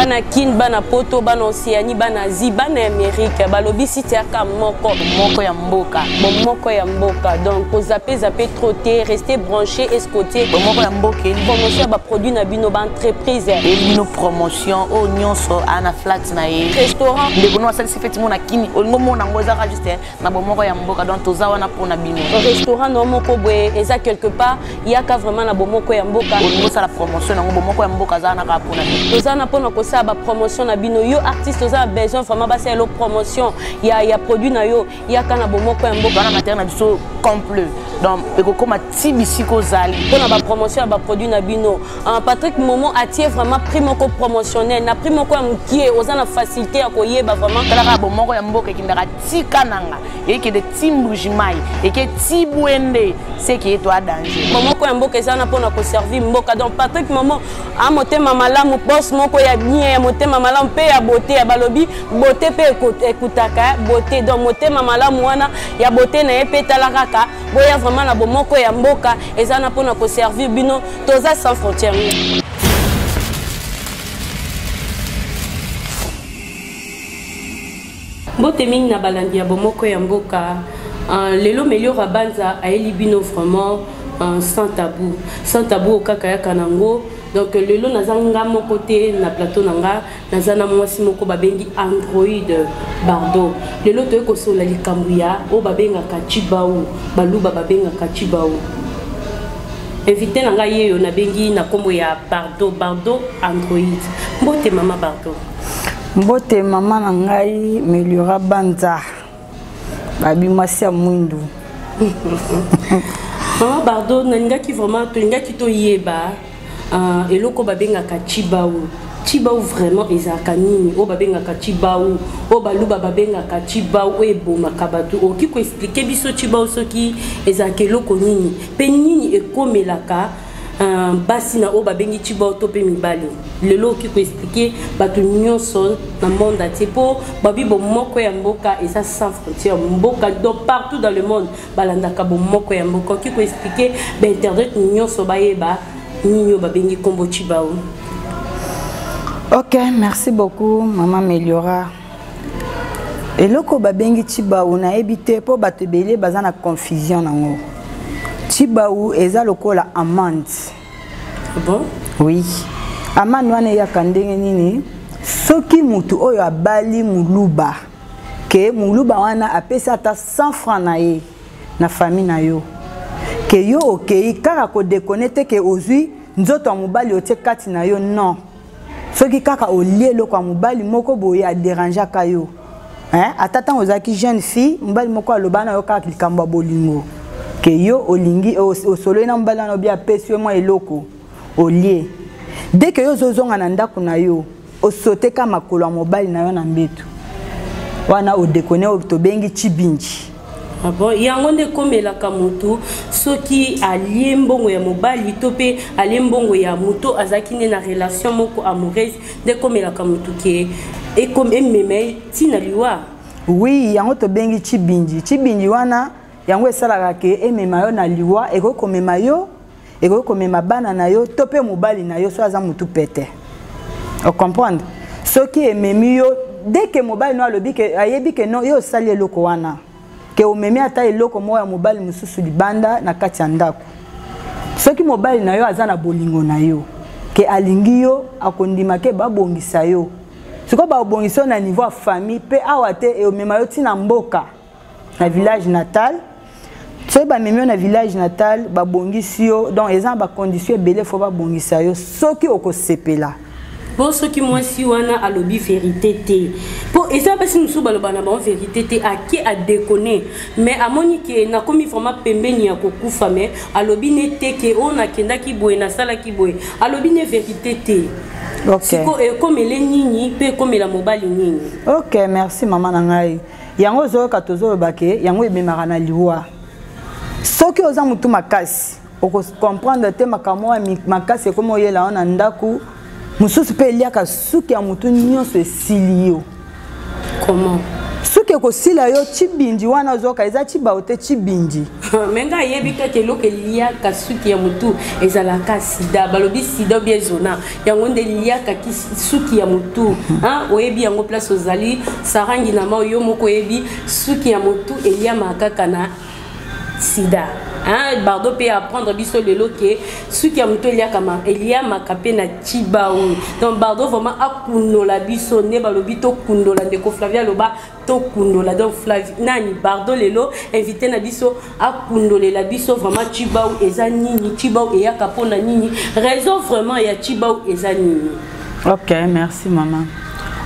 bana kin bana poto bana Océanie bana Asie bana Amérique balobi site aka moko ya mboka moko ya mboka donc ko zapper trop té rester branché escoté moko ya mboka promotion ba produit na bino ba entreprise et nos promotion o nyonso ana flat na ye restaurant de bono asali sifeti mona kini olingo mona ngoza ka juste na moko ya mboka donc toza wana pona bino restaurant no moko boye eza quelque part yaka vraiment na bomoko ya mboka olingo sala promotion na moko ya mboka za na ka pona bino toza na pona ko sa ba promotion na bino yo artiste toza besoin vraiment ba sa lo promotion ya produit na yo yaka na bomoko ya mboka na matériel na biso complet donc ekokoma tibisiko zali pona ba promotion ba produit na bino Patrick Momo attirer vraiment prix moko promotionnel na prix moko ya mukie oza na facilité ya koyeba vraiment kala bomoko ya mboka kindaka tika nanga yeke de timbujimai yeke tibwende c'est qui est toi danger bomoko ya mboka eza na pona ko servir mboka donc Patrick Momo a motema malamu boss moko ya bien ya motema malamu pe ya beauté ya balobi beauté pe ekutaka beauté donc motema malamu wana ya beauté na ye pe talakaka boya vraiment na bomoko ya mboka eza na pona ko servir bino toza sans frontières. Bote mingi na balandi ya bomoko ya mboka lelo Meliora Banza aeli bino vraiment sans tabou okaka ya kanango donc lelo nazanga mon côté na plateau nanga nazana mwasi moko babengi Android Bardo lelo to ekosola likambuya o babenga kachibao baluba babenga kachibao invité nanga yeyo na bengi na kombo ya Bardo Android mbote mama Bardo mbote mama na ngai Meliora Banza babi mwasi ya mwindu mama Bardo nangaki vraiment to ngaki to yeba eloko babengaka chibao vraiment ezaka nini o babengaka chibao o baluba babengaka chibao ebomaka bato oki ko expliquer biso chibao soki ezaka eloko nini pe nini ekomelaka basi na o babengi chibao to pe mibali lelo oki ko expliquer bato nyonso na monde atier po babi bomoko ya mboka eza sans frontières mboka donc partout dans le monde balandaka bomoko ya mboka oki ko expliquer ba internet nyonso bayeba Nino babengi kombo chibao. Ok, merci beaucoup maman Meliora. Eloko babengi chibao na ebité po bato belé bazana confusion nango. Chibao eza lokola amande. Bon? Oui. Amande wana ya kandenge nini? Soki mutu oyo abali muluba. Ke muluba wana apesa ata 100 francs na ye na famille na yo. Que yo okei kaka ko déconnecter que ozui nzoto ya mobali otie kati na yo non soki kaka olie loko ya mobali moko boye a déranger ka yo atata ozaki jeune fille mobali moko aloba na yo kaka likambo ya bolingo ke yo olingi osolo na mobali na bia pesi yo mwa eloko olie dès que yo zozonga na ndako na yo osote ka makolo ya mobali na yo na mbeto wana o déconner to bengi chibinji. Ah bon, yango nde komelaka mutu soki alie mbongo ya mobali to pe alie mbongo ya mutu azaki ne na relation moko amoureuse nde komelaka mutu ke e comme meme tina liwa. Oui, yango to bengi chibinji wana yango esalaka ke emema yo na liwa ekokomema yo ekokomema bana na yo to pe mobali na yo so aza mutu pete. O comprendre? Soki ememi yo dès que mobali no alobi ke ayebi ke no yo sali eloko wana. Que o memi ata eloko mo ya mobali mususu libanda na kati ya ndako soki mobali na yo aza na bolingo na yo ke alingi yo akondima ke babongisa yo siko babongisa na niveau ya famille pe awa te e o mema yo tina mboka na village natal soki ba memi yo na village natal babongisi yo donc eza ba condition ebele fo babongisa yo soki okosepela. Bon, ce qui moi si wana alobi vérité té. Pour et ça parce que nous sommes baloba na bon vérité té à qui a déconné. Mais à monique na komi format pembeni ya kokufa mais alobi ne té que on a kenda ki boye na sala ki boye. Alobi ne vérité té. OK. Siko e comme les nini pe comme la mobile nini. OK, merci maman na ngai. Yango zo ka tozo bake yango ebemaka na liwa. Soki oza mutu makasi, oko comprendre te makamo makasi komo yela na ndaku. Mususu pe liaka suki ya mutu nyonso esili yo. Comment? soki ekosila yo chibinji wana ozoka eza chibao te chibinji menga yebika keloko liaka suki ya mutu ezalaka sida balobi sida bien zona yango nde liaka ki suki ya mutu oyebi yango place ozali sarangi na ma yo moko yebi suki ya mutu eliamaka kana sida Bardo peut apprendre biso lelo ke suki ya mutu eliamaka pe na chibao donc Bardo vraiment akunola biso ne balobi to kundola ndeko Flavia loba to kundola donc Flavia nani Bardo lelo invité na biso akundolela biso vraiment chibao eza nini chibao eyaka pona nini raison vraiment ya chibao eza nini. OK, merci maman.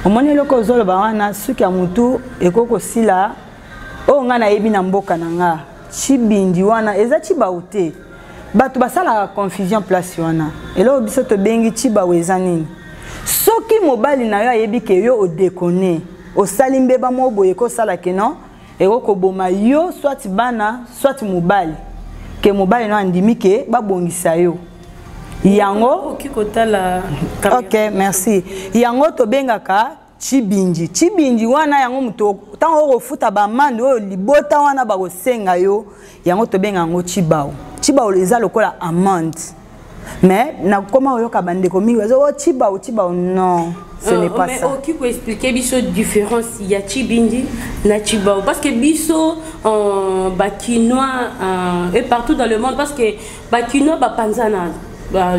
Omoni loko zoloba wana suki ya mutu ekoko sila o nga na yebi na mboka na nga chibindi wana eza chibao te bato basala confusion place wana elo biso to bengi chibao eza nini soki mobali na yo ayebi ke yo odekone osali mbeba mo boye ko sala ke non eko koboma yo soit bana soit mobali ke mobali no andimi ke babongisa yo yango okikotala. OK, merci. Yango to bengaka chibinji. Chibinji wana yango muto tango ofuta ba mande o libota wana ba kosenga yo yango to benga ngo chibao. Chibao eza lokola amande. Mais na comment oyoka bande komi wezo chibao chibao non. Ce n'est pas ça. Mais qui peut expliquer biso différence il y a chibinji na chibao parce que biso en bakinois et partout dans le monde parce que bakinois ba panzana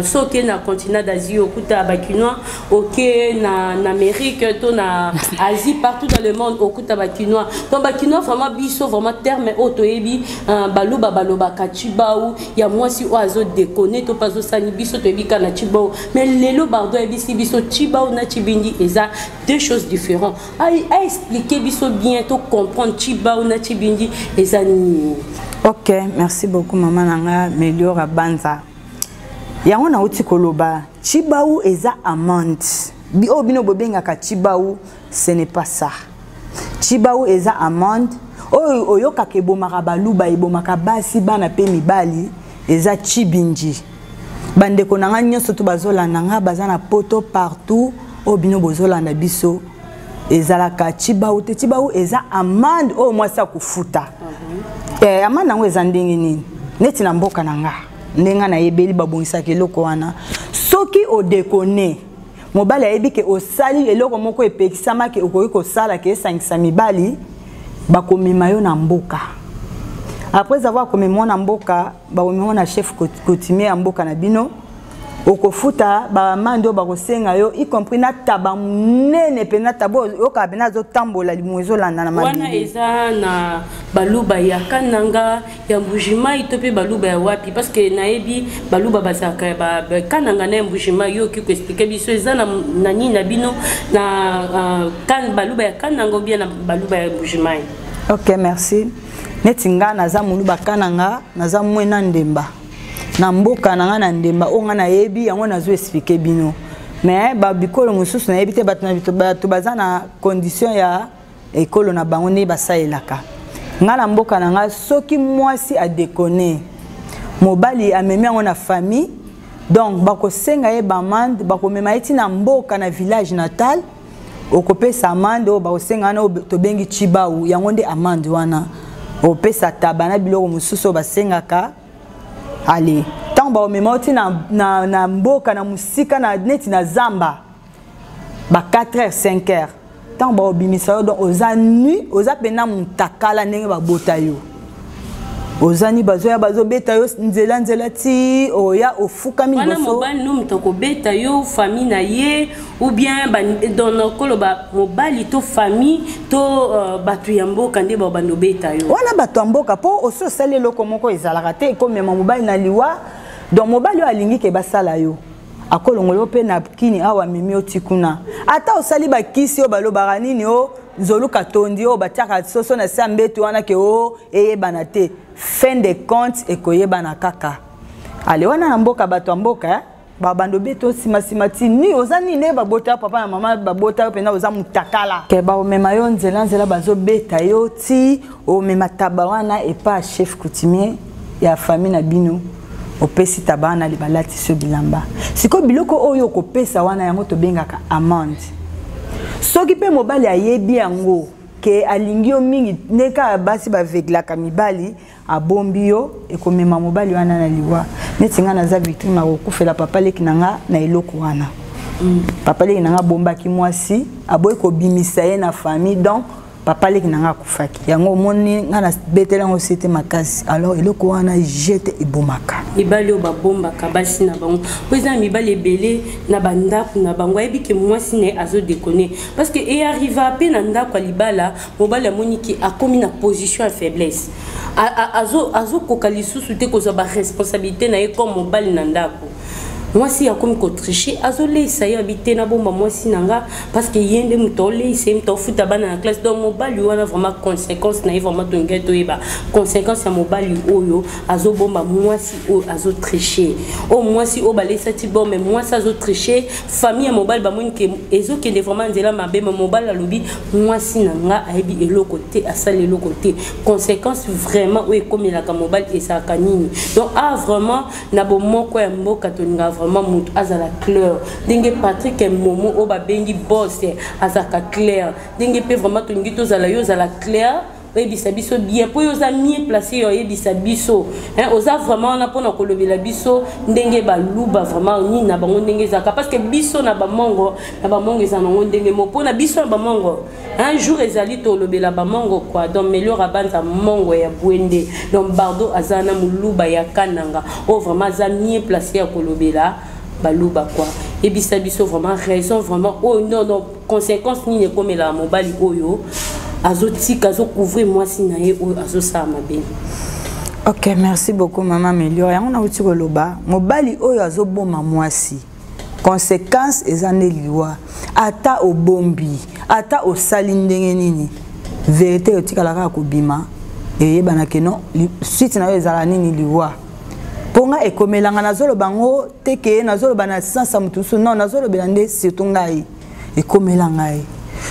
soki na continent d'Asie okuta bakinois OK na Amérique to na Asie partout dans le monde okuta bakinois donc bakinois vraiment biso vraiment terme otoyebi baluba baloba kachibao ya mwasi oazo déconner to pazo sani biso toyebi kana chibao mais lelo Bardo ebisi biso chibao na chibindi eza deux choses différentes à expliquer biso bien to comprendre chibao na chibindi eza ni. OK, merci beaucoup maman nanga Meliora Banza. Yango na uti koloba chibao eza amande bi obino bobenga ka chibao ce n'est pas ça chibao eza amande oyoka ke bomaka baluba ebomaka basi bana pe mibali eza chibinji bandeko nanga nyonso to bazolanda nga bazana poto partout obino bozolanda biso ezalaka chibao te chibao eza amande o mwasa kufuta amande nango eza ndenge nini neti na mboka nanga ndenga na yebeli babongisa ke loko wana soki odekone mobali ayebi ke osali eloko moko epekisama ke okoki kosala ke esangisa mibali bakomema yo na mboka après avoir komema na mboka bakomema na chef coutumier ya mboka na bino okofuta bamando bakosenga yo y compris na taba munene pe na tabo yoka bena zo tambola limwezo landa na mabili wana eza na baluba ya kananga ya mbujima itope baluba ya wapi parce que naebi baluba basaka ba kananga na mbujima yo ki ko expliquer biso eza na nani na bino na kan baluba ya kananga bien na baluba ya mbujima. OK, merci. Netinga naza muluba kananga naza mwena ndemba na mboka nanga na ndemba onga na yebi yango nazo expliquer bino mais ba bikolo mususu na yebi te bato baza na condition ya ekolo na bango ne basalelaka nga na mboka nanga soki mwasi a déconner mobali amemi yango na famille donc bakosenga ye bamande bakomema eti na mboka na village natal okopesa amande o bakosenga na tobengi chibao yango nde amande wana opesa tabana biloko mususu basengaka. Allez, tant ba omemoti na mboka na musika na neti na zamba ba 4h 5h tant ba obimisa donc oza nu oza pena mutakala ndenge ba botayo ozani bazo ya bazo beta yo nzela ti oya ofukami boso wana mobali no mutoko beta yo famille na ye ou bien dans nos koloba mobali to famille to batu ya mboka nde ba bando beta yo wana batu ya mboka po oso sali loko moko ezalaka te ko mema mobali na liwa donc mobali alingi ke basala yo akolongolo pe na kini awa mimi otikuna ata osali bakisi o balobaka nini o nzoluka tondi o batiaka soso na sambeto wana ke o eyebana te fin de compte ekoyebana kaka ale wana na mboka bato mboka babando beto sima ti ni ozani ne babota papa na mama babota pe na oza mutakala ke ba omema yo nzela bazo beta yo ti o mema taba wana e pa chef coutumier ya famille na bino opesi tabana libalati so bilamba siko biloko oyo kopesa wana yango to bengaka amande soki pe mobali ayebi yango ke alingi yo mingi neka basi baveglaka mibali abombi yo ekomema mobali wana na liwa neti nga naza victime na kokufela papa leki nanga na eloko wana papa leki nanga bombaki mwasi aboyi kobimisa ye na famille donc papa leki nanga akufaki yango omoni nga na betela yango sete makasi alors eloko wana jete ebomaka mibali oyo babombaka basi na bango po eza na mibali ebele na bandako na bango ayebi ke mwasi na ye azodekone parce que earriva mpe na ndako ya libala mobali amoni ke akomi na position ya faiblesse azokoka lisusu te kozwa baresponsabilité na ye comme mobali na ndako mwasi akomi kotriche azoleisa ye abite na bomba mwasi nanga parce que ye nde moto oleisa ye moto ofuta bana na classe donc mobali wana vraiment conséquence na ye vraiment tongai toyeba conséquence ya mobali oyo azobomba mwasi oyo azotriche oyo mwasi oyo baleisa ti bon mais mwasi azotriche famille ya mobali bamoni ke ezokende vraiment nzela mabe ma mobali alobi mwasi nanga ayebi eloko te asali eloko te conséquence vraiment oyo ekomelaka mobali ezalaka nini donc vraiment na bomoko ya mboka toninga vraiment mutu azala clair dingue Patrick Momo o ba bengi boss azaka clair dingue pe vraiment toningi tozala yo zala clair oyebisa biso bien po yo za mieux placé yo yebisa biso oza vraiment na pona kolobela biso ndenge baluba vraiment ni na bango ndenge zaka parce que biso na bamongo eza nango ndenge mo pona biso na bamongo un jour ezali to lobela bamongo quoi donc melhor abanza mongo ya bwende donc bardo azana muluba ya kananga o vraiment za mieux placé ya kolobela baluba quoi yebisa biso vraiment raison vraiment oh non conséquence ni nekomela mobali oyo azotika azocouvrir mwasi na ye oyo azosala mabe. Ok, merci beaucoup maman Melio. Yango na uti koloba mobali oyo azoboma mwasi conséquence ezane liwa ata obombi ata osali ndenge nini vérité otikalaka kobima eyebana ke non suite na yo ezala nini liwa ponga ekomelanga nazoloba ngo teke nazoloba na sansa mutusu non nazolobela nde surtout ngai ekomelanga ye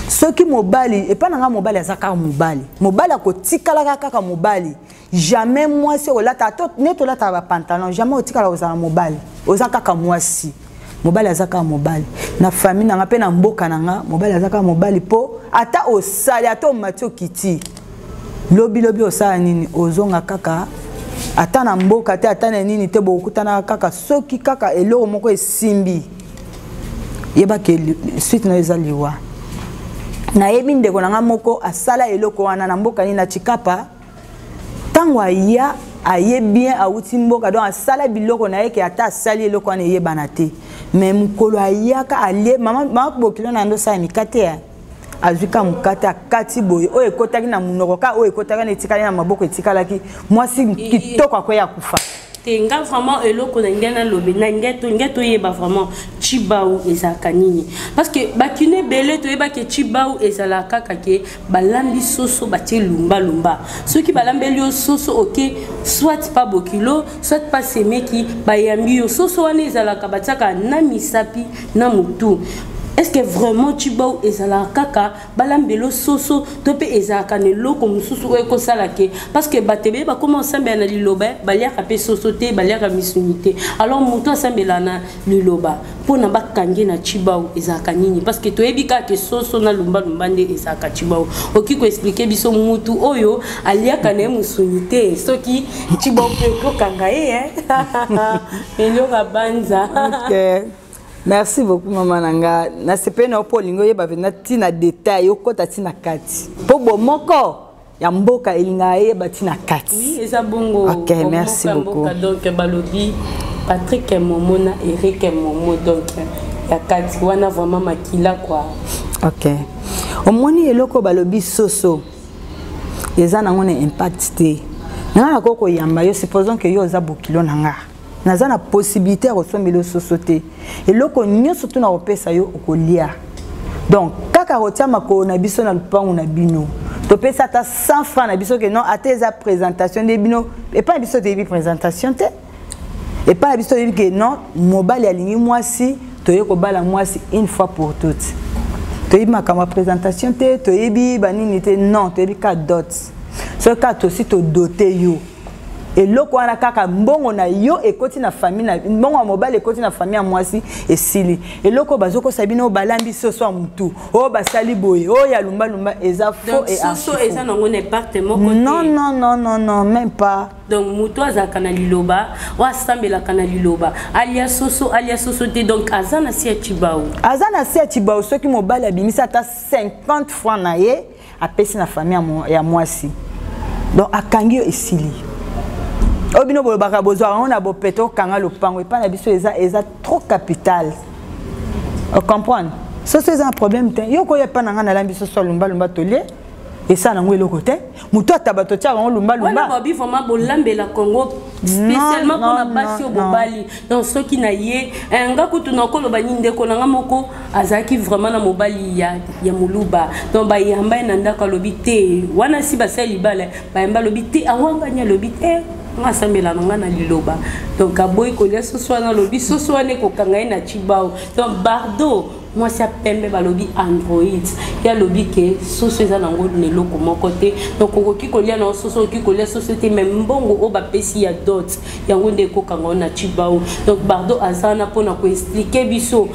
soki mobali epa nanga mobali azaka mobali akotikala kaka mobali jamais mwasi olata neto lata ba pantalon jamais otikala ozala mobali ozaka kaka mwasi mobali azaka mobali na famille nanga pe na mboka nanga mobali azaka mobali po ata osali ata omatio kiti lobi osala nini ozonga kaka ata na mboka te ata na nini te bokutana kaka soki kaka eloko moko esimbi yeba ke suite na ezaliwa na yebi ndeko nanga moko asala eloko wana na mboka ni na Chikapa tango aya aye bien auti mboka donc asala biloko na yeke ata asali eloko wana yebana te mais mukolo ayaka ale mama bokilo na ndo sa mikate ya azuka mukate akati boye o ekotaki na munoko ka o ekotaki na etikali na maboko etikalaki mwasi kitoko akoya kufa tenga vraiment eloko na ngena lobe na ngeto yeba vraiment chibau ezaka nini parce que bakine belé to yeba ke chibau ezala kaka ke balambi soso batie lumba ceux qui balambeli yo soso OK soit pas bokilo soit pas semeki bayambi yo soso wana ezala ka bataka na misapi na mutu. Est-ce que vraiment chibau ezala kaka balambelo soso tope ezaka ne loko mususu eko salake parce que batebe ba commencer na liloba baliaka pe soso te baliaka misunité alors muto asambela na liloba pona bakange na chibau ezaka nini parce que toyebika ke soso na lumba nde ezaka chibau oki ko expliquer biso mutu oyo aliaka na musunité soki chibau pe ko kanga eloko banza. OK. Merci beaucoup maman nanga na sepe na opolingo yeba vena tina détail yokota tina kati po bomoko ya mboka elinga yeba tina kati. Oui, eza bongo. OK, merci beaucoup. Donc balobi Patrick Momo na Eric Momo donc ya kati wana vraiment makila quoi. OK. Omoni eloko balobi soso eza nango na impact te. Na koko yamba yo supposons que yo za bokilo nanga. Naza na possibilité ressombelo société et loko nyonso to na opesa yo okolia donc kaka rotia makolo na biso na lupango na bino to pesa ta 100 francs na biso que non ateza présentation de bino et pas biso de présentation te et pas biso de que non mobile alingi mwasi to yeko bala mwasi une fois pour toutes to yima kama présentation te to yebi banini te non to yebi ka dot so ka to si to doter yo et loko wana kaka mbongo na yo ekoti na famille na mbongo mobile ekoti na famille mwasi esili et loko bazoko sabino balambi soso a mutu o basali boye o ya lumba lumba eza faux et soso eza nango département côté non même pas donc mutu azaka na liloba wa sambela kana liloba alias soso te donc azana sia chibao ceux qui mobile abimisa ta 50 francs na ye apesi na famille ya mwasi donc akangi esili obino bolobaka bozwa on a bo peto kanga lopango epa na biso eza trop capital on comprend ça c'est un problème te yo ko yepa na ngana lambi so lumba tolie et ça nango eloko te muto atabato tia on lumba wala babi vraiment bolambela Congo spécialement pour la basi au bobali donc ceux qui na ye nga kutu na ko loba ninde ko nanga moko azaki vraiment na mobali ya muluba donc ba yamba na ndaka lobité wana si basali bale ba yamba lobité awanga nya lobité nga sambela na liloba donc aboy ko les soso na lobi soso ne ko kanga na chibao donc bardo moi c'est pembe balobi Android ya lobi ke soso eza nango ne loko moko te donc okoki kolia na soso okoki kolia société même mbongo o ba pesi ya dot yango nde ko kanga na chibao donc bardo azana pona ko expliquer biso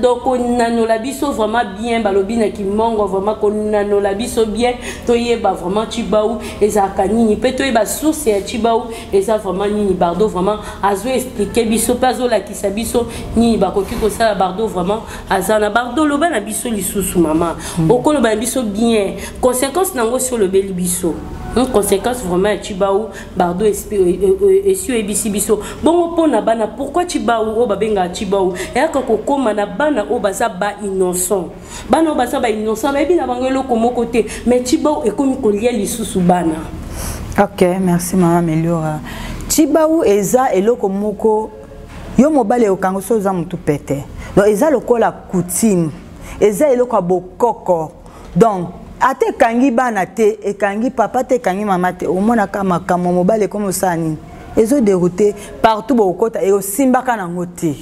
donc nanola biso vraiment bien balobi na kimongo vraiment ko nanola biso bien to yeba vraiment chibao eza kanini pe to yeba source ya chibao eza vraiment nini bardo vraiment azo expliquer biso pas zo la kisabiso ni bakoki ko sala bardo vraiment azana bardo loba na biso lisusu mama okolo ba biso bien conséquence nango sur le beli biso une conséquence vraiment chibao bardo et sur ebisi biso bongo pona bana pourquoi chibao o babenga chibao et ka kokoma na bana o baza ba innocent bana o baza ba innocent ba bina bangelo komo côté mais chibao e komi kolia lisusu bana. OK, merci maman Meliora. Chibao eza eloko moko yo mobile okango so za mutu pete. Donc eza lokola coutume. Eza eloko bokoko. Donc ate kangi bana te e kangi papa te kangi mama te omona kama kama mobile comme ça ni. Ezo dérouté partout bokota e osimbaka na ngote.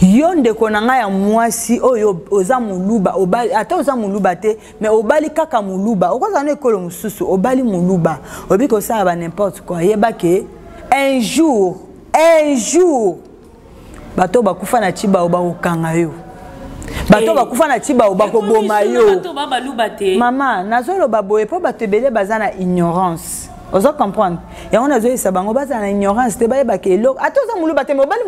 Yo ndeko nanga ya mwasi oyo oza muluba obali ata oza muluba te mais obali kaka muluba okoza na ekolo mususu obali muluba obiko ça ba n'importe quoi yeba ke un jour bato bakufa na chiba oba okanga yo bato bakufa na chiba oba ko boma yo mama nazolo baboye po bato ebele baza na ignorance ozo comprendre et on a zo esa bango baza na ignorance te ba ke lo ata oza muluba te mobali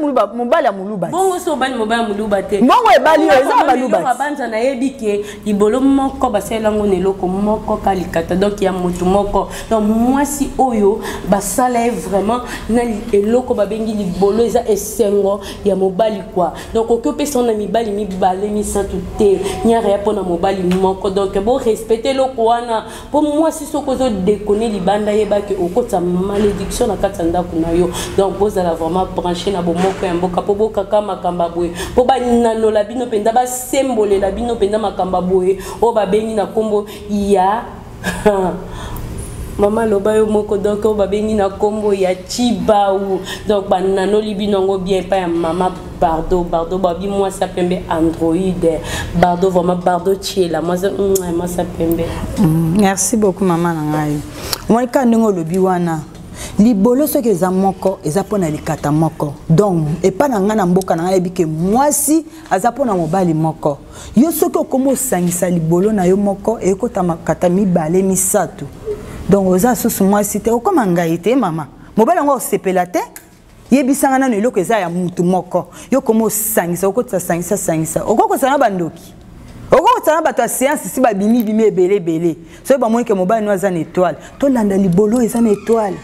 ya muluba bongo so bali mobali muluba te bongo ebali yo eza baluba ba banza na yebike libolo moko basela ngo neloko moko kalikata donc ya mutu moko donc mwasi oyo basala vraiment na eloko babengi libolo eza esengo ya mobali quoi donc okopesa na mibali mibale misatu te nyara ya pona mobali moko donc bon respecter loko wana po mwasi soko zo déconner libanda yeba que au côté malédiction na katanda kuna yo donc vous allez vraiment brancher na bomoko ya mboka po boka kama kamba boye po ba nano la bino penda ba symbole la bino penda makamba boye o ba bengi na kombo ya Maman lobayo moko donc o ba bengi na kombo ya chibao donc ba nano libino ngo bien pa ya mama bardo babi moi ça pembe Android bardo vraiment bardo chiela moi ça pembe. Merci beaucoup maman nangai moi ka ndingo lobi wana libolo soki eza moko eza pona likata moko donc et pas na ngana mboka na yebi ke mwasi aza pona mobali moko yo soki okomo sangisa libolo na yo moko e kota makata mibale misatu donc oza susu mwasi te okoma ngai te mama mobali ngo sepela te yebisanga na eloko eza ya mutu moko yo komo sangisa okota sangisa okoko sana bandoki okota na bato ya séance si babimi bimi ebele so ba moike mobali no aza na étoile to landa libolo eza na étoile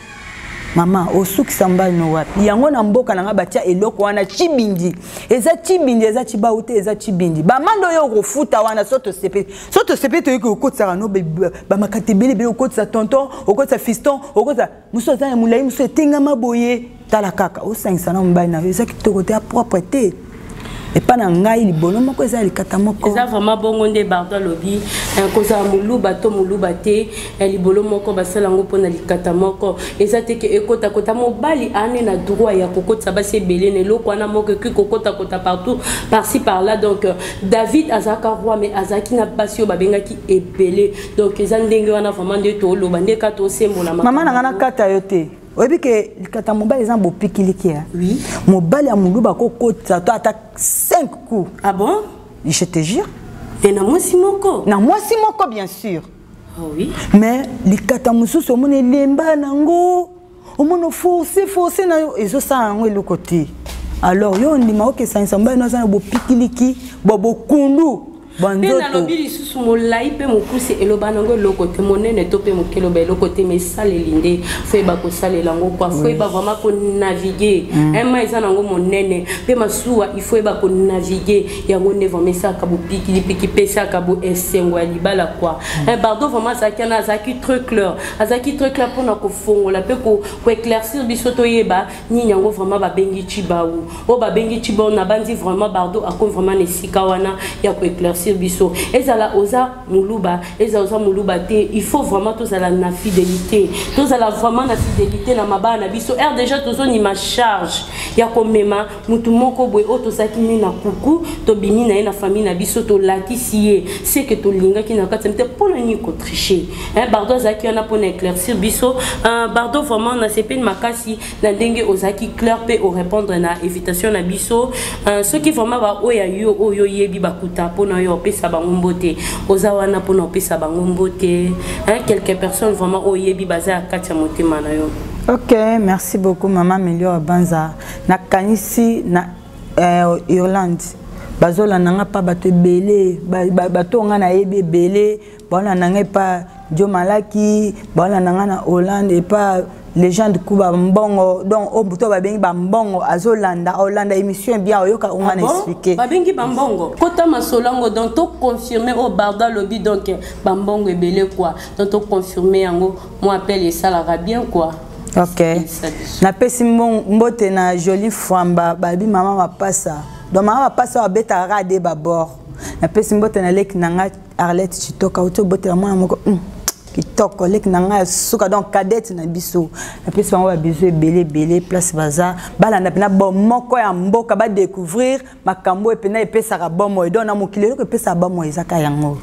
mama osuki sambali no wapi yango na mboka na nga batia eloko wana chibindi eza chibauti eza chibindi ba mando yo kofuta wana soto sepe to yiko okotsa no ba makatebele be okotsa tonton okotsa fiston okotsa muso za mulai muso etenga maboye tala kaka osangisa na mbali na eza kitoko te propre te et pas ngai libolo moko eza likata moko eza vraiment bongo nde bardo lobi koza muluba to muluba te libolo moko basala ngo pona likata moko eza te ke ekota kota mobali ane na droit ya kokota basi ebele ne loko na moko ki kokota kota partout par-ci par là donc David azaka roi mais azaki na basi babenga ki ebele donc eza ndenge wana vraiment nde to loba nde ka to sembola mama na ngana kata yo te oyebi ke likata mobali eza bo pikiliki ya oui mobali ya muluba ko kota to ata 5 coups ah bon je te jure et na mwasi moko bien sûr ah oui mais likata mususu omone lemba nango omone forcer na yo ezosala yango eloko te alors yo ndima okesangisa mobali no aza na bo pikiliki bo kundu Pena lobili susu molai pe mokuse eloba nango eloko te monene to pe mokeloba eloko te mais salelinde feba ko salela ngo kwa feba vraiment ko naviguer ema eza nango monene pe masuwa il faut ba ko naviguer yango ne vraiment ça ka bo piki pesa ka bo esengo ya libala kwa bardo vraiment ça kana azaki très clair pona ko fongola pe ko éclaircir bisoto yeba ni nyango vraiment ba bengi chibaou o ba bengi chibaou na bandi vraiment bardo ako vraiment ne sikawana ya ko éclaircir biso ezala oza muluba te il faut vraiment tous à la fidélité tous à la vraiment la fidélité na mabana biso déjà tous on ma charge ya komema mutu moko boy auto sakini na kuku to bimi na famille na biso to lakisiye c'est que to linga ki na katemte pour ni ko tricher bardo zaki on a pour éclaircir biso bardo vraiment na sepe makasi na ndenge ozaki clair pe au répondre na invitation na biso ce qui vraiment ba oya yo yebi bakuta pona yo pesa bango mbote ozawana pona pesa bango mbote quelques personnes vraiment oyebi baza katia motema na yo. OK, merci beaucoup maman Melior Banza na kanisi na Irlande bazola nanga pa bato belé bato nga na yebe belé bana nanga pa Dio Malaki bana nanga na Hollande et pas légende kuba mbongo donc o buto ba bengi ba mbongo azolanda Hollande émission bien oyoka on m'a expliqué ba bengi ba mbongo kota masolango donc to confirmer au barda lobby donc ba mbongo ebele quoi donc to confirmer yango moi appelle et ça la bien quoi. OK na pesi mbote na Jolie Fwamba babi mama mapasa donc mama mapasa abeta rade ba bord na pesi mbote na lek nanga Arlette Chitoka oto bote la moi moko kitoko lek nanga suka donc cadette na biso na pesi bango ba biso belé place baza balanda pena bon moko ya mboka ba découvrir makambo epena epesa ka bon mo donc na mokilelo ko epesa ba mo ezaka yango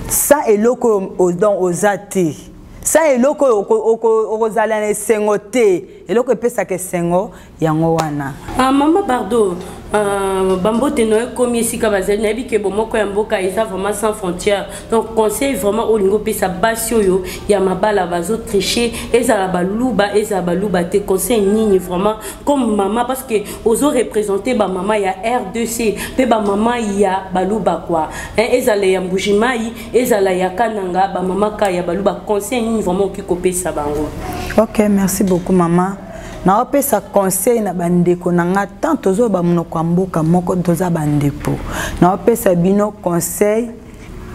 ça eloko donc ozate ça eloko okozala na sengo te eloko epesa ke sengo yango wana mama bardo bambote no komi esika bazali na bike bomoko ya mboka eza vraiment sans frontières donc conseil vraiment olingo pesa basi oyo ya mabala bazo tricher ezala baluba te conseil nini vraiment comme maman parce que ozo représenter ba maman ya R2C pe ba maman ya baluba quoi ezala ya mbujimai ezala ya kananga ba maman ka ya baluba conseil nini vraiment ki kopesa bango. OK, merci beaucoup maman. Na opesa conseil na bandeko nanga tant tozo ba munoko mboka moko toza bandepo na opesa bino conseil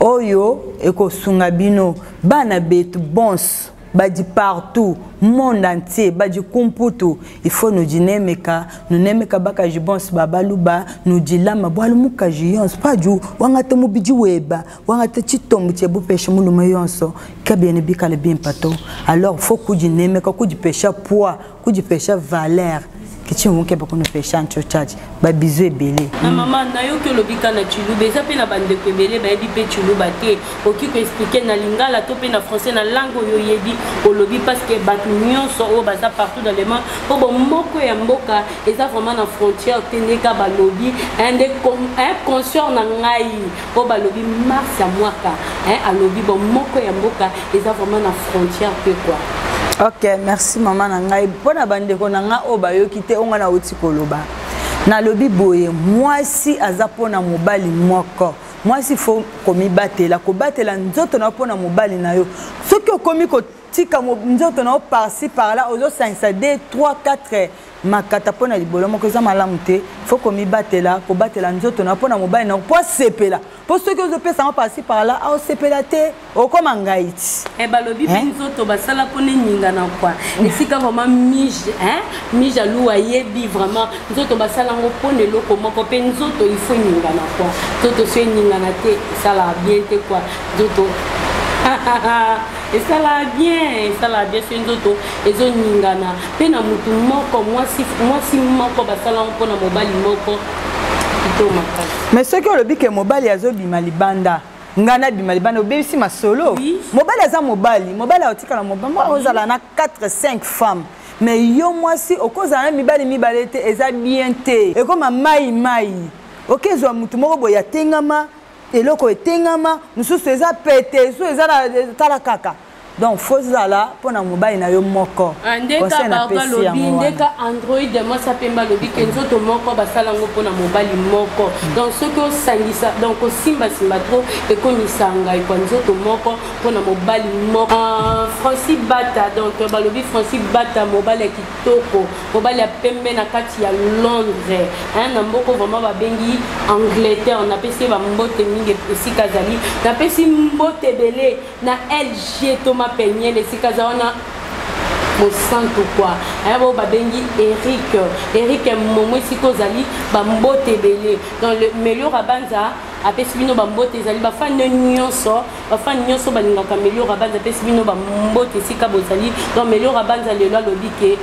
oyo ekosunga bino bana betu bons badi partout monde entier badi kumputu il faut nous dinemeka nous nemeka baka jibons babaluba nous dilama bwalu muka jiyons pas du wanga te mubiji weba wanga te chitombu che bupeshe muluma yonso kabene bikale bien pato alors faut ku dinemeka ku dipesha poids ku dipesha valeur kichi munke bako no pesha ncho charge ba bizu ebele na mama na yo ke lobika na chilube eza pe na bande ko ebele ba yebi pe chiluba te oki ko expliquer na lingala to pe na français na langue yo yebi olobi parce que bat nyonso o baza partout dans le monde o bo moko ya mboka eza vraiment na frontière tendeka ba lobi un conscient na ngai o ba lobi mars ya mwaka alobi bo moko ya mboka eza vraiment na frontière pe quoi. OK, merci maman na ngai pona bandeko na nga o bayoki te onga na oti koloba na lobi boye mwasi aza pona mobali moko mwasi fo komi batela ko batela nzoto na pona mobali na yo soki okomi ko tika nzoto na par-ci par-là ozo 5 2 3 4 makata pona libolo moko za malamu te fo komi batela ko batela nzoto na pona mobali na po sepela po soki ozo pesa ngo par-ci par-là au sepela te okoma ngaiti balobi nzoto basala pone ninga na kwa esika vraiment mija luwa yebi vraiment nzoto basala ngo pone loko moko pe nzoto il faut ninga na kwa nzoto se ninga na te sala bien te kwa nzoto et ça la bien c'est nzoto ezo ningana pe na mutu moko mwasi moko basala mpona mobali moko ito makasi mais ce que le bike mobali azo bima libanda ngana bima libanda obebisi masolo mobali aza mobali otika na mobali ozala na 4 5 femmes mais yo mwasi okozala mibali te eza bien te ekoma mai okezwa mutu moko boye atengama eloko etengama mosusu eza pete so eza tala kaka donc fozala mpona mobali na yo moko ndeka baba lobi ndeka android mwasa pemba lobi ke nzoto moko basala ngo mpona mobali moko donc soki osangisa donc osimbasimba tro ekomisa ngai kwa nzoto moko mpona mobali moko Francis Bata donc balobi Francis Bata mobali ya kitoko mobali ya pembe na kati ya Londres na mboko vraiment babengi Angleterre napesi bambote mingi esika zali napesi mbote ebele na LG Thomas Peigné les Sikazawana Monsanto quoi abo babengi Eric Momo Sikozali bambote belé dans le meilleur abanza apesi bino bambote ezali bafan nyonso balingaka meilleur abanza apesi bino bambote sika bozali dans meilleur abanza lelo alobi ke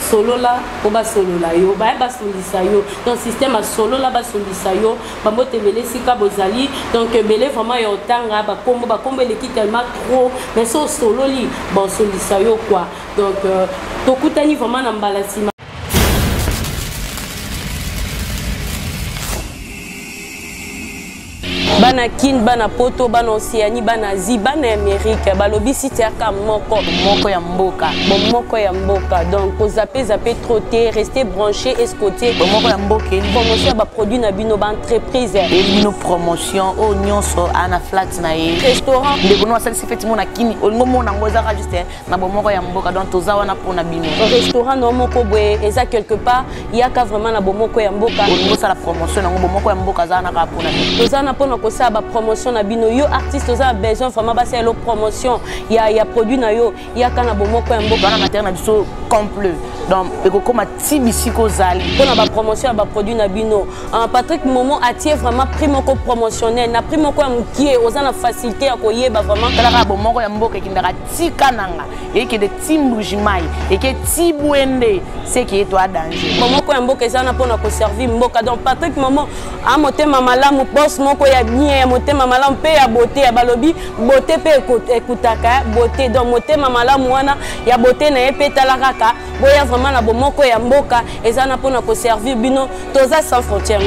solola o basolola yo basolisa yo dans système a solola basolisa yo bambote belé sika bozali donc belé vraiment ya otanga bakombo eleki tellement trop mais so sololi basolisa yo quoi donc tokutani vraiment na mbala sima bana kin bana poto bana Océanie bana Asie bana Amérique balobi sitiaka moko ya mboka donc zappé trop te rester branché escoté moko ya mboka promotion ba produit na bino ba entreprise et bino promotion o nyonso ana flat na ye restaurant de bono asali sifeti mona kini olingo mona ngoza ka juste na bomoko ya mboka donc toza wana pona bino restaurant no moko boye eza quelque part yaka vraiment na bomoko ya mboka olingo sala promotion na bomoko ya mboka za na ka pona bino toza na pona ko sa ba promotion na bino yo artiste oza besoin vraiment ba sa lo promotion ya produit na yo yaka na bomoko ya mboka na matériel na biso complet donc ekokoma tibisi kozali pona ba promotion ba produit na bino Patrick Momo atie vraiment prix moko promotionnel na prix moko ya mukie oza na facilité ya koyeba vraiment kala bomoko ya mboka kindaka tika nanga eke de timbujimai eke tibwende c'est qui est toi danger bomoko ya mboka eza na pona ko servir mboka donc Patrick Momo a motema malamu boss moko ya bien ya motema malamu pe ya beauté ya balobi beauté pe ekutaka beauté donc motema malamu wana ya beauté na epe talakaka boya vraiment na bomoko ya mboka eza na pona ko servir bino toza sans frontières